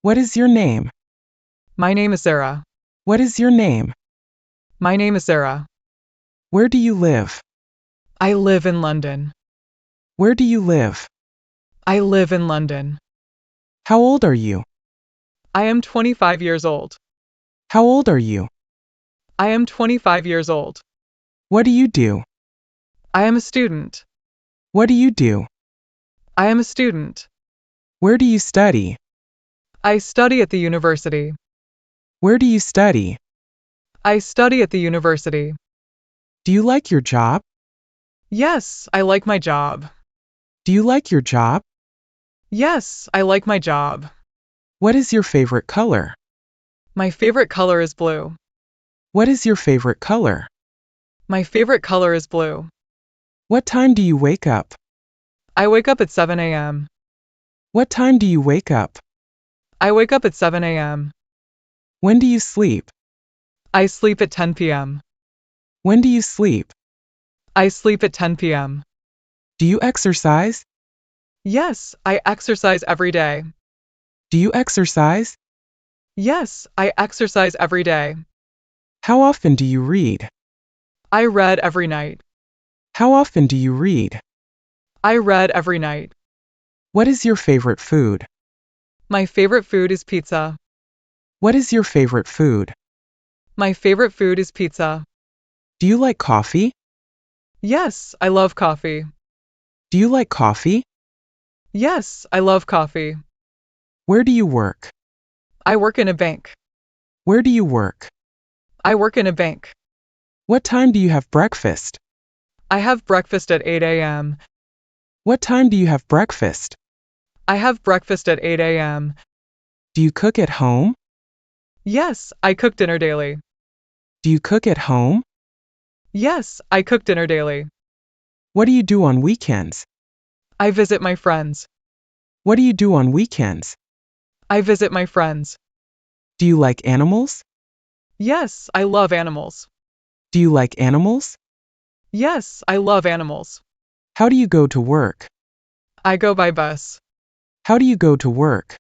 What is your name? My name is Sarah. What is your name? My name is Sarah. Where do you live? I live in London. Where do you live? I live in London. How old are you? I am 25 years old. How old are you? I am 25 years old. What do you do? I am a student. What do you do? I am a student. Where do you study? I study at the university. Where do you study? I study at the university. Do you like your job? Yes, I like my job. Do you like your job? Yes, I like my job. What is your favorite color? My favorite color is blue. What is your favorite color? My favorite color is blue. What time do you wake up? I wake up at 7 a.m. What time do you wake up? I wake up at 7 a.m. When do you sleep? I sleep at 10 p.m. When do you sleep? I sleep at 10 p.m. Do you exercise? Yes, I exercise every day. Do you exercise? Yes, I exercise every day. How often do you read? I read every night. How often do you read? I read every night. What is your favorite food? My favorite food is pizza. What is your favorite food? My favorite food is pizza. Do you like coffee? Yes, I love coffee. Do you like coffee? Yes, I love coffee. Where do you work? I work in a bank. Where do you work? I work in a bank. What time do you have breakfast? I have breakfast at 8 a.m. What time do you have breakfast? I have breakfast at 8 a.m. Do you cook at home? Yes, I cook dinner daily. Do you cook at home? Yes, I cook dinner daily. What do you do on weekends? I visit my friends. What do you do on weekends? I visit my friends. Do you like animals? Yes, I love animals. Do you like animals? Yes, I love animals. How do you go to work? I go by bus. How do you go to work?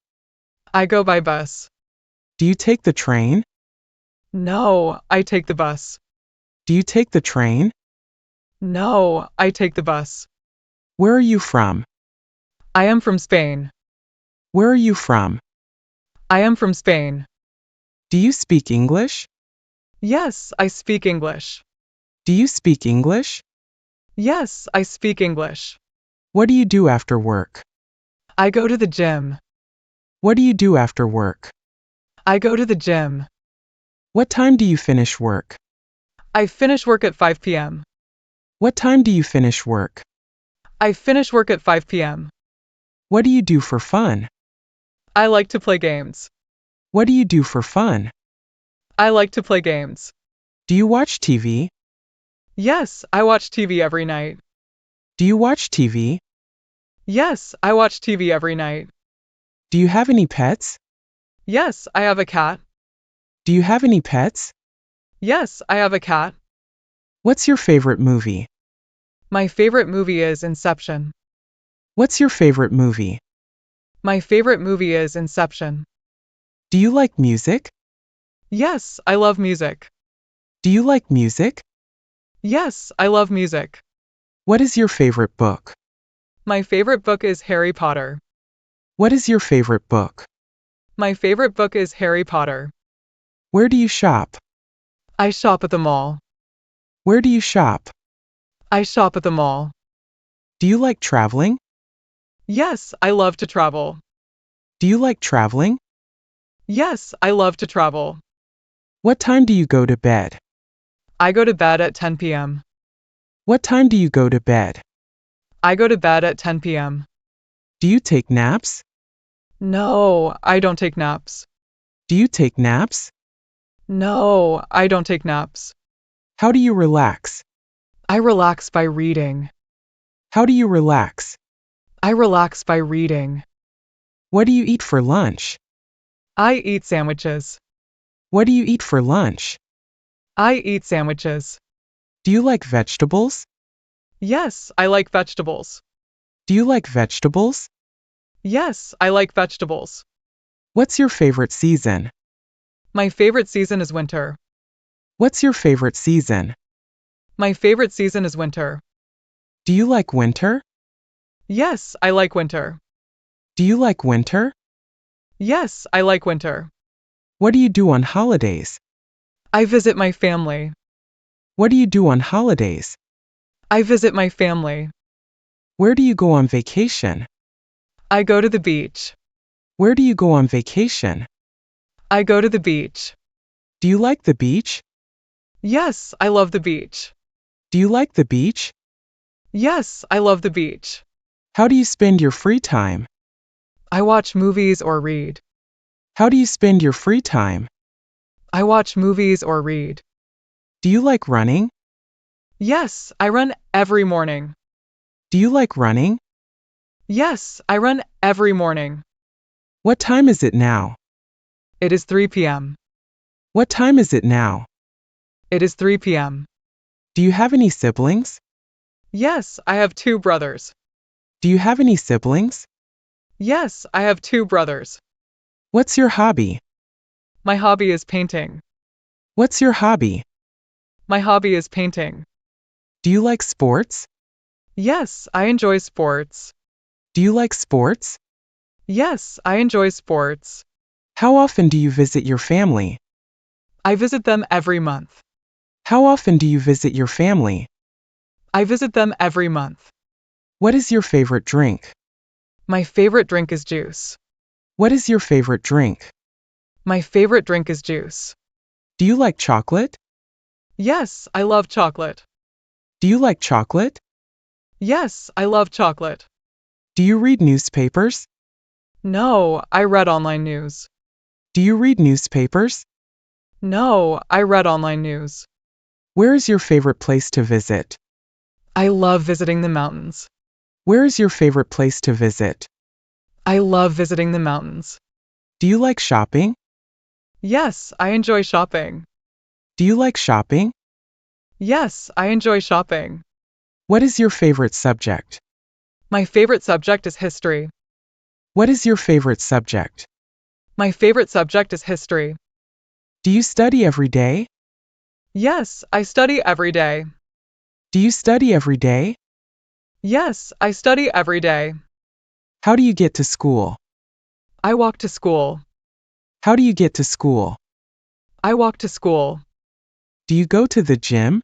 I go by bus. Do you take the train? No, I take the bus. Do you take the train? No, I take the bus. Where are you from? I am from Spain. Where are you from? I am from Spain. Do you speak English? Yes, I speak English. Do you speak English? Yes, I speak English. What do you do after work? I go to the gym. What do you do after work? I go to the gym. What time do you finish work? I finish work at 5 p.m. What time do you finish work? I finish work at 5 p.m. What do you do for fun? I like to play games. What do you do for fun? I like to play games. Do you watch TV? Yes, I watch TV every night. Do you watch TV? Yes, I watch TV every night. Do you have any pets? Yes, I have a cat. Do you have any pets? Yes, I have a cat. What's your favorite movie? My favorite movie is Inception. What's your favorite movie? My favorite movie is Inception. Do you like music? Yes, I love music. Do you like music? Yes, I love music. What is your favorite book? My favorite book is Harry Potter. What is your favorite book? My favorite book is Harry Potter. Where do you shop? I shop at the mall. Where do you shop? I shop at the mall. Do you like traveling? Yes, I love to travel. Do you like traveling? Yes, I love to travel. What time do you go to bed? I go to bed at 10 p.m. What time do you go to bed? I go to bed at 10 p.m. Do you take naps? No, I don't take naps. Do you take naps? No, I don't take naps. How do you relax? I relax by reading. How do you relax? I relax by reading. What do you eat for lunch? I eat sandwiches. What do you eat for lunch? I eat sandwiches. Do you like vegetables? Yes, I like vegetables. Do you like vegetables? Yes, I like vegetables. What's your favorite season? My favorite season is winter. What's your favorite season? My favorite season is winter. Do you like winter? Yes, I like winter. Do you like winter? Yes, I like winter. What do you do on holidays? I visit my family. What do you do on holidays? I visit my family. Where do you go on vacation? I go to the beach. Where do you go on vacation? I go to the beach. Do you like the beach? Yes, I love the beach. Do you like the beach? Yes, I love the beach. How do you spend your free time? I watch movies or read. How do you spend your free time? I watch movies or read. Do you like running? Yes, I run every morning. Do you like running? Yes, I run every morning. What time is it now? It is 3 p.m. What time is it now? It is 3 p.m. Do you have any siblings? Yes, I have 2 brothers. Do you have any siblings? Yes, I have 2 brothers. What's your hobby? My hobby is painting. What's your hobby? My hobby is painting. Do you like sports? Yes, I enjoy sports. Do you like sports? Yes, I enjoy sports. How often do you visit your family? I visit them every month. How often do you visit your family? I visit them every month. What is your favorite drink? My favorite drink is juice. What is your favorite drink? My favorite drink is juice. Do you like chocolate? Yes, I love chocolate. Do you like chocolate? Yes, I love chocolate. Do you read newspapers? No, I read online news. Do you read newspapers? No, I read online news. Where is your favorite place to visit? I love visiting the mountains. Where is your favorite place to visit? I love visiting the mountains. Do you like shopping? Yes, I enjoy shopping. Do you like shopping? Yes, I enjoy shopping. What is your favorite subject? My favorite subject is history. What is your favorite subject? My favorite subject is history. Do you study every day? Yes, I study every day. Do you study every day? Yes, I study every day. How do you get to school? I walk to school. How do you get to school? I walk to school. Do you go to the gym?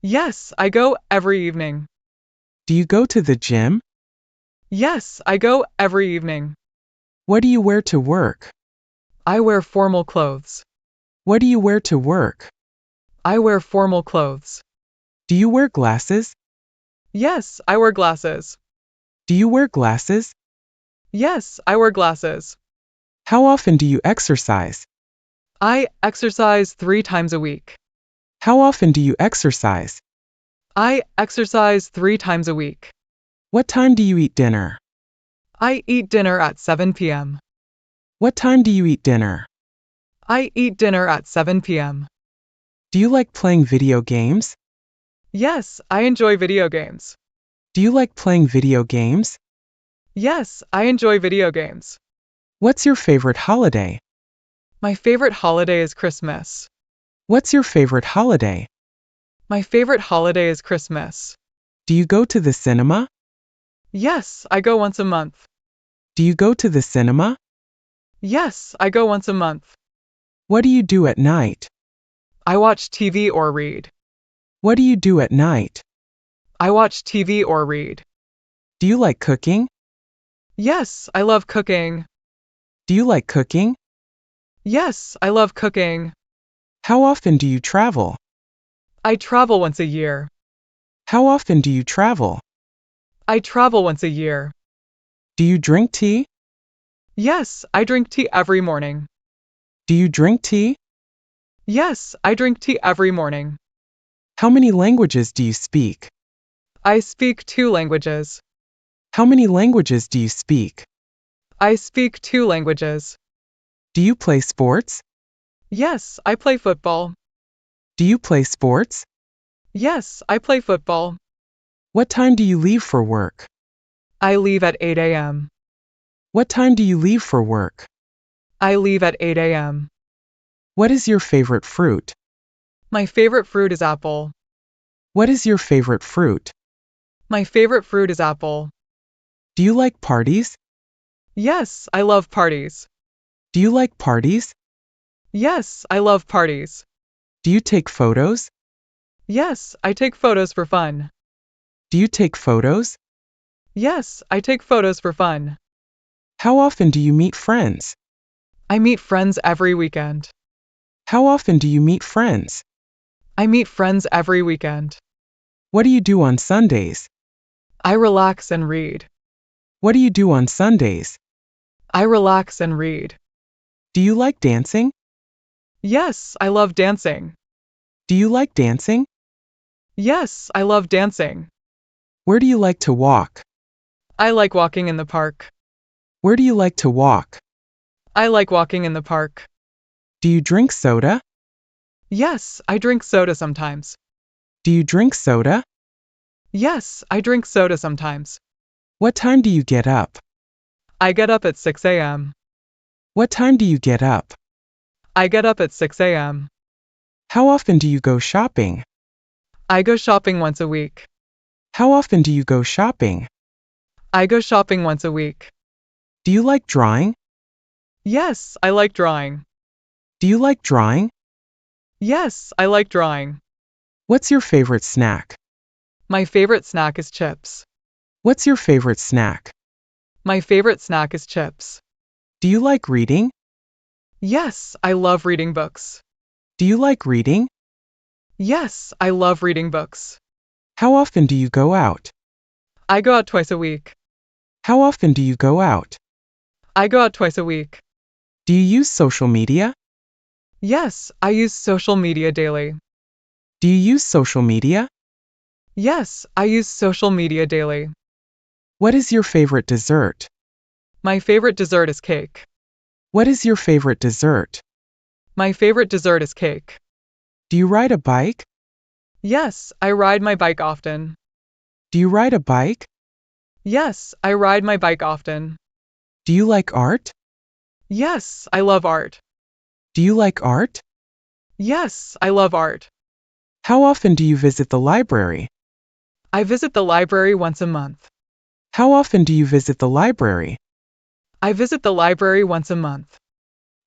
Yes, I go every evening. Do you go to the gym? Yes, I go every evening. What do you wear to work? I wear formal clothes. What do you wear to work? I wear formal clothes. Do you wear glasses? Yes, I wear glasses. Do you wear glasses? Yes, I wear glasses. How often do you exercise? I exercise 3 times a week. How often do you exercise? I exercise 3 times a week. What time do you eat dinner? I eat dinner at 7 p.m. What time do you eat dinner? I eat dinner at 7 p.m. Do you like playing video games? Yes, I enjoy video games. Do you like playing video games? Yes, I enjoy video games. What's your favorite holiday? My favorite holiday is Christmas. What's your favorite holiday? My favorite holiday is Christmas. Do you go to the cinema? Yes, I go once a month. Do you go to the cinema? Yes, I go once a month. What do you do at night? I watch TV or read. What do you do at night? I watch TV or read. Do you like cooking? Yes, I love cooking. Do you like cooking? Yes, I love cooking. How often do you travel? I travel once a year. How often do you travel? I travel once a year. Do you drink tea? Yes, I drink tea every morning. Do you drink tea? Yes, I drink tea every morning. How many languages do you speak? I speak 2 languages. How many languages do you speak? I speak 2 languages. Do you play sports? Yes, I play football. Do you play sports? Yes, I play football. What time do you leave for work? I leave at 8 a.m. What time do you leave for work? I leave at 8 a.m. What is your favorite fruit? My favorite fruit is apple. What is your favorite fruit? My favorite fruit is apple. Do you like parties? Yes, I love parties. Do you like parties? Yes, I love parties. Do you take photos? Yes, I take photos for fun. Do you take photos? Yes, I take photos for fun. How often do you meet friends? I meet friends every weekend. How often do you meet friends? I meet friends every weekend. What do you do on Sundays? I relax and read. What do you do on Sundays? I relax and read. Do you like dancing? Yes, I love dancing. Do you like dancing? Yes, I love dancing. Where do you like to walk? I like walking in the park. Where do you like to walk? I like walking in the park. Do you drink soda? Yes, I drink soda sometimes. Do you drink soda? Yes, I drink soda sometimes. What time do you get up? I get up at 6 a.m. What time do you get up? I get up at 6 a.m. How often do you go shopping? I go shopping once a week. How often do you go shopping? I go shopping once a week. Do you like drawing? Yes, I like drawing. Do you like drawing? Yes, I like drawing. What's your favorite snack? My favorite snack is chips. What's your favorite snack? My favorite snack is chips. Do you like reading? Yes, I love reading books. Do you like reading? Yes, I love reading books. How often do you go out? I go out twice a week. How often do you go out? I go out twice a week. Do you use social media? Yes, I use social media daily. Do you use social media? Yes, I use social media daily. What is your favorite dessert? My favorite dessert is cake. What is your favorite dessert? My favorite dessert is cake. Do you ride a bike? Yes, I ride my bike often. Do you ride a bike? Yes, I ride my bike often. Do you like art? Yes, I love art. Do you like art? Yes, I love art. How often do you visit the library? I visit the library once a month. How often do you visit the library? I visit the library once a month.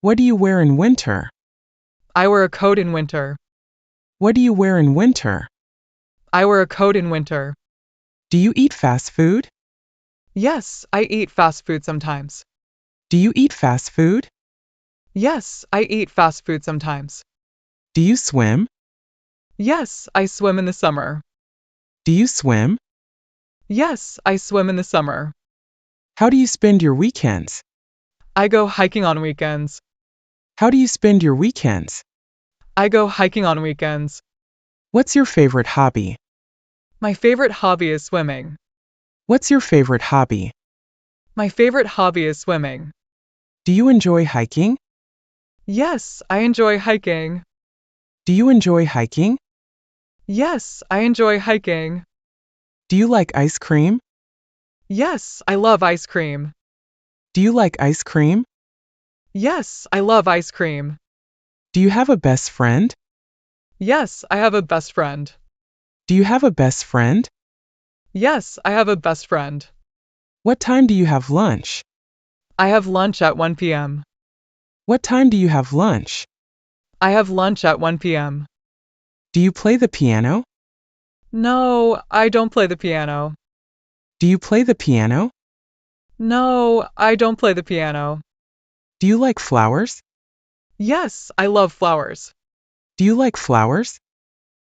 What do you wear in winter? I wear a coat in winter. What do you wear in winter? I wear a coat in winter. Do you eat fast food? Yes, I eat fast food sometimes. Do you eat fast food? Yes, I eat fast food sometimes. Do you swim? Yes, I swim in the summer. Do you swim? Yes, I swim in the summer. How do you spend your weekends? I go hiking on weekends. How do you spend your weekends? I go hiking on weekends. What's your favorite hobby? My favorite hobby is swimming. What's your favorite hobby? My favorite hobby is swimming. Do you enjoy hiking? Yes, I enjoy hiking. Do you enjoy hiking? Yes, I enjoy hiking. Do you like ice cream? Yes, I love ice cream. Do you like ice cream? Yes, I love ice cream. Do you have a best friend? Yes, I have a best friend. Do you have a best friend? Yes, I have a best friend. What time do you have lunch? I have lunch at 1 p.m. What time do you have lunch? I have lunch at 1 p.m. Do you play the piano? No, I don't play the piano. Do you play the piano? No, I don't play the piano. Do you like flowers? Yes, I love flowers. Do you like flowers?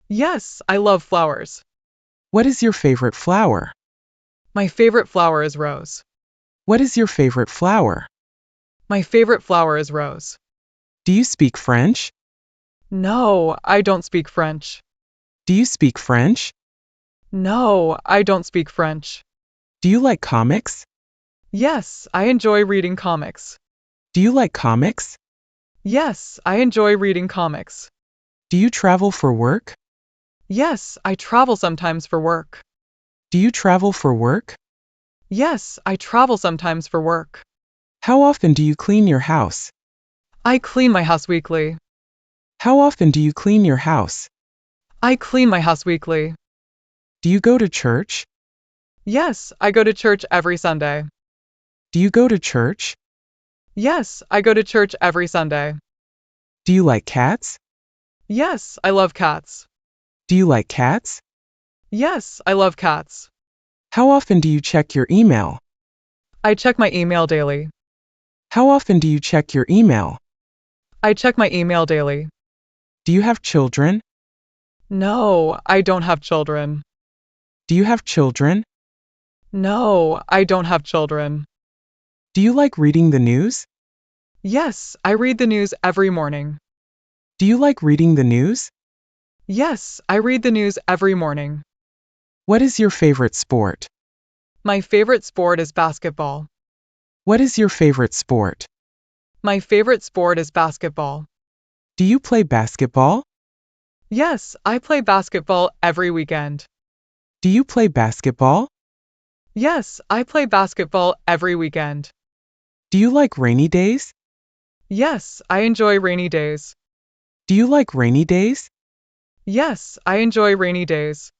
Yes, I love flowers. What is your favorite flower? My favorite flower is rose. What is your favorite flower? My favorite flower is rose. Do you speak French? No, I don't speak French. Do you speak French? No, I don't speak French. Do you like comics? Yes, I enjoy reading comics. Do you like comics? Yes, I enjoy reading comics. Do you travel for work? Yes, I travel sometimes for work. Do you travel for work? Yes, I travel sometimes for work. How often do you clean your house? I clean my house weekly. How often do you clean your house? I clean my house weekly. Do you go to church? Yes, I go to church every Sunday. Do you go to church? Yes, I go to church every Sunday. Do you like cats? Yes, I love cats. Do you like cats? Yes, I love cats. How often do you check your email? I check my email daily. How often do you check your email? I check my email daily. Do you have children? No, I don't have children. Do you have children? No, I don't have children. Do you like reading the news? Yes, I read the news every morning. Do you like reading the news? Yes, I read the news every morning. What is your favorite sport? My favorite sport is basketball. What is your favorite sport? My favorite sport is basketball. Do you play basketball? Yes, I play basketball every weekend. Do you play basketball? Yes, I play basketball every weekend. Do you like rainy days? Yes, I enjoy rainy days. Do you like rainy days? Yes, I enjoy rainy days.